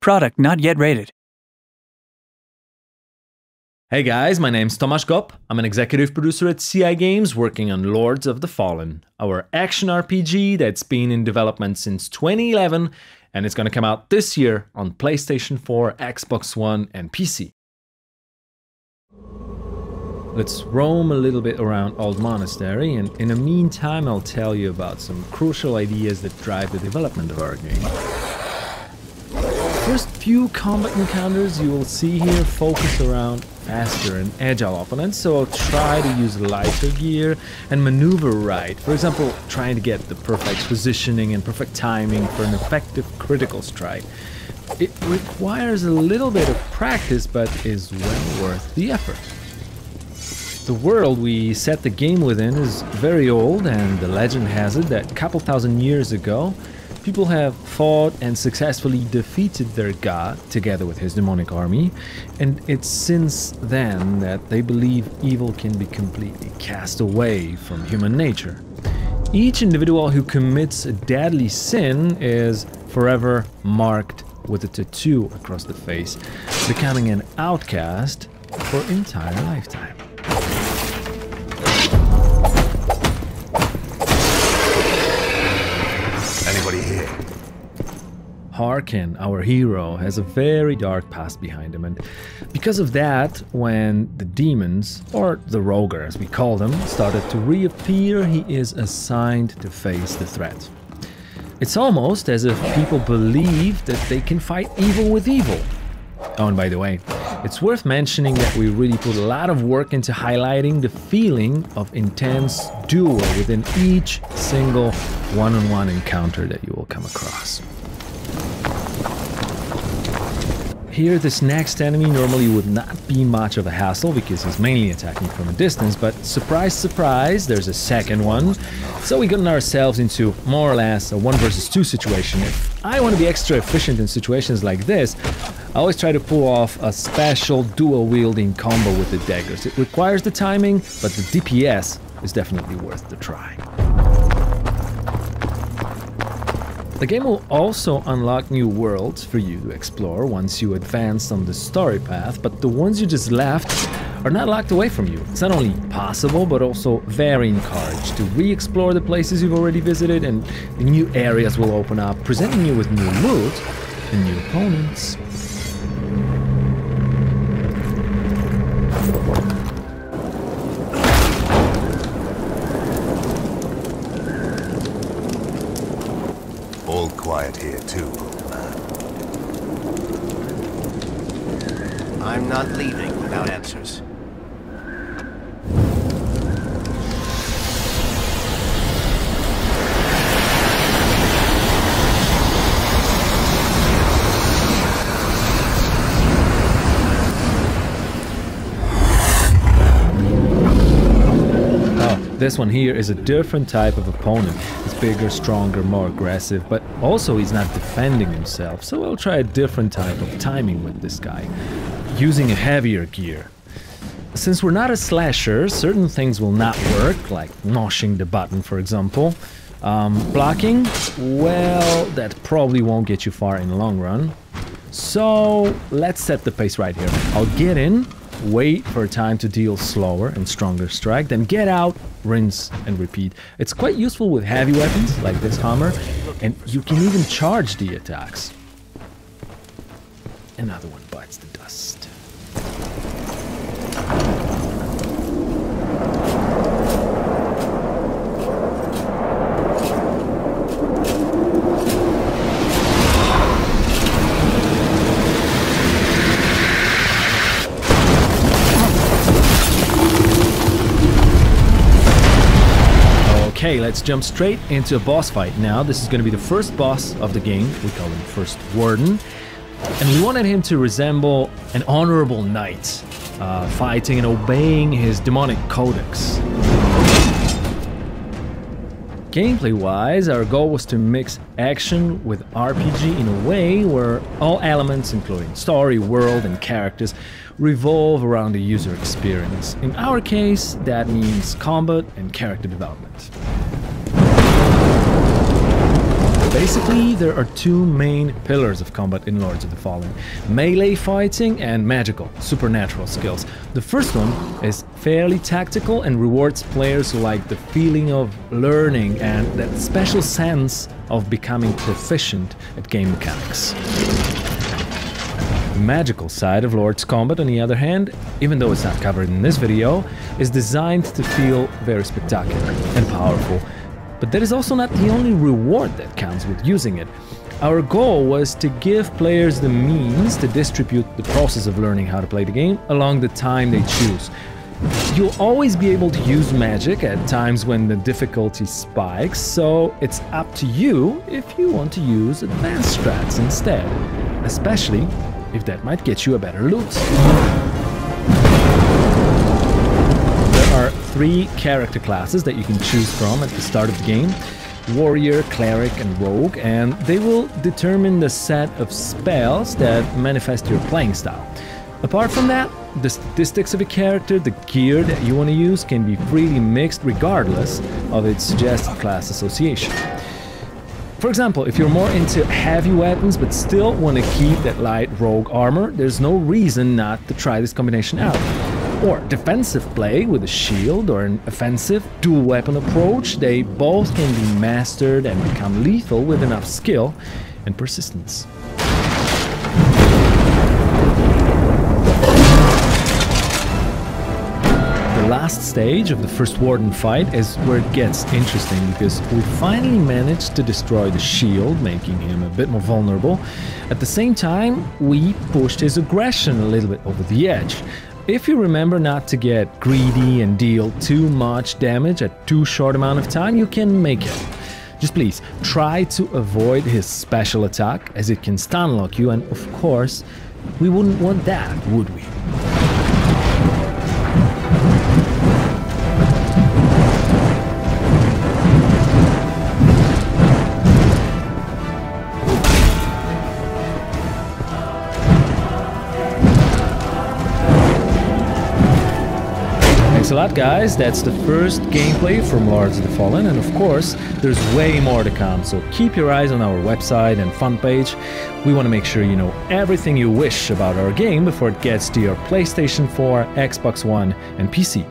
Product not yet rated. Hey guys, my name's Tomasz Gop. I'm an executive producer at CI Games working on Lords of the Fallen, our action RPG that's been in development since 2011 and it's going to come out this year on PlayStation 4, Xbox One and PC. Let's roam a little bit around Old Monastery, and in the meantime I'll tell you about some crucial ideas that drive the development of our game. First few combat encounters you will see here focus around faster and agile opponents, so I'll try to use lighter gear and maneuver right. For example, trying to get the perfect positioning and perfect timing for an effective critical strike. It requires a little bit of practice, but is well worth the effort. The world we set the game within is very old, and the legend has it that a couple thousand years ago, people have fought and successfully defeated their god together with his demonic army, and it's since then that they believe evil can be completely cast away from human nature. Each individual who commits a deadly sin is forever marked with a tattoo across the face, becoming an outcast for an entire lifetime. Anybody here? Harkyn, our hero, has a very dark past behind him, and because of that, when the demons, or the roguer as we call them, started to reappear, he is assigned to face the threat. It's almost as if people believe that they can fight evil with evil. Oh, and by the way, it's worth mentioning that we really put a lot of work into highlighting the feeling of intense duel within each single one-on-one encounter that you will come across. Here, this next enemy normally would not be much of a hassle because he's mainly attacking from a distance, but surprise, surprise, there's a second one. So we gotten ourselves into more or less a 1 versus 2 situation. If I want to be extra efficient in situations like this, I always try to pull off a special dual-wielding combo with the daggers. It requires the timing, but the DPS is definitely worth the try. The game will also unlock new worlds for you to explore once you advance on the story path, but the ones you just left are not locked away from you. It's not only possible, but also very encouraged to re-explore the places you've already visited, and the new areas will open up, presenting you with new loot and new opponents. All quiet here too, old man. I'm not leaving without answers. This one here is a different type of opponent. He's bigger, stronger, more aggressive, but also he's not defending himself, so I'll try a different type of timing with this guy, using a heavier gear. Since we're not a slasher, certain things will not work, like mashing the button, for example. Blocking, well, that probably won't get you far in the long run. So let's set the pace right here. I'll get in, wait for time to deal slower and stronger strike, then get out, rinse and repeat. It's quite useful with heavy weapons like this hammer, and you can even charge the attacks. Another one bites the dust. Okay, let's jump straight into a boss fight now. This is going to be the first boss of the game. We call him First Warden. And we wanted him to resemble an honorable knight, fighting and obeying his demonic codex. Gameplay-wise, our goal was to mix action with RPG in a way where all elements, including story, world, and characters, revolve around the user experience. In our case, that means combat and character development. Basically, there are two main pillars of combat in Lords of the Fallen: melee fighting and magical, supernatural skills. The first one is fairly tactical and rewards players who like the feeling of learning and that special sense of becoming proficient at game mechanics. The magical side of Lord's combat, on the other hand, even though it's not covered in this video, is designed to feel very spectacular and powerful. But that is also not the only reward that comes with using it. Our goal was to give players the means to distribute the process of learning how to play the game along the time they choose. You'll always be able to use magic at times when the difficulty spikes, so it's up to you if you want to use advanced strats instead, especially if that might get you a better loot. There are 3 character classes that you can choose from at the start of the game: warrior, cleric and rogue, and they will determine the set of spells that manifest your playing style. Apart from that, the statistics of a character, the gear that you want to use, can be freely mixed regardless of its suggested class association. For example, if you're more into heavy weapons but still want to keep that light rogue armor, there's no reason not to try this combination out. Or defensive play with a shield or an offensive dual weapon approach, they both can be mastered and become lethal with enough skill and persistence. The last stage of the first warden fight is where it gets interesting, because we finally managed to destroy the shield, making him a bit more vulnerable. At the same time, we pushed his aggression a little bit over the edge. If you remember not to get greedy and deal too much damage at too short amount of time, you can make it. Just please try to avoid his special attack, as it can stun lock you, and of course, we wouldn't want that, would we? Thanks a lot, guys. That's the first gameplay from Lords of the Fallen, and of course there's way more to come, so keep your eyes on our website and fun page. We want to make sure you know everything you wish about our game before it gets to your PlayStation 4, Xbox One and PC.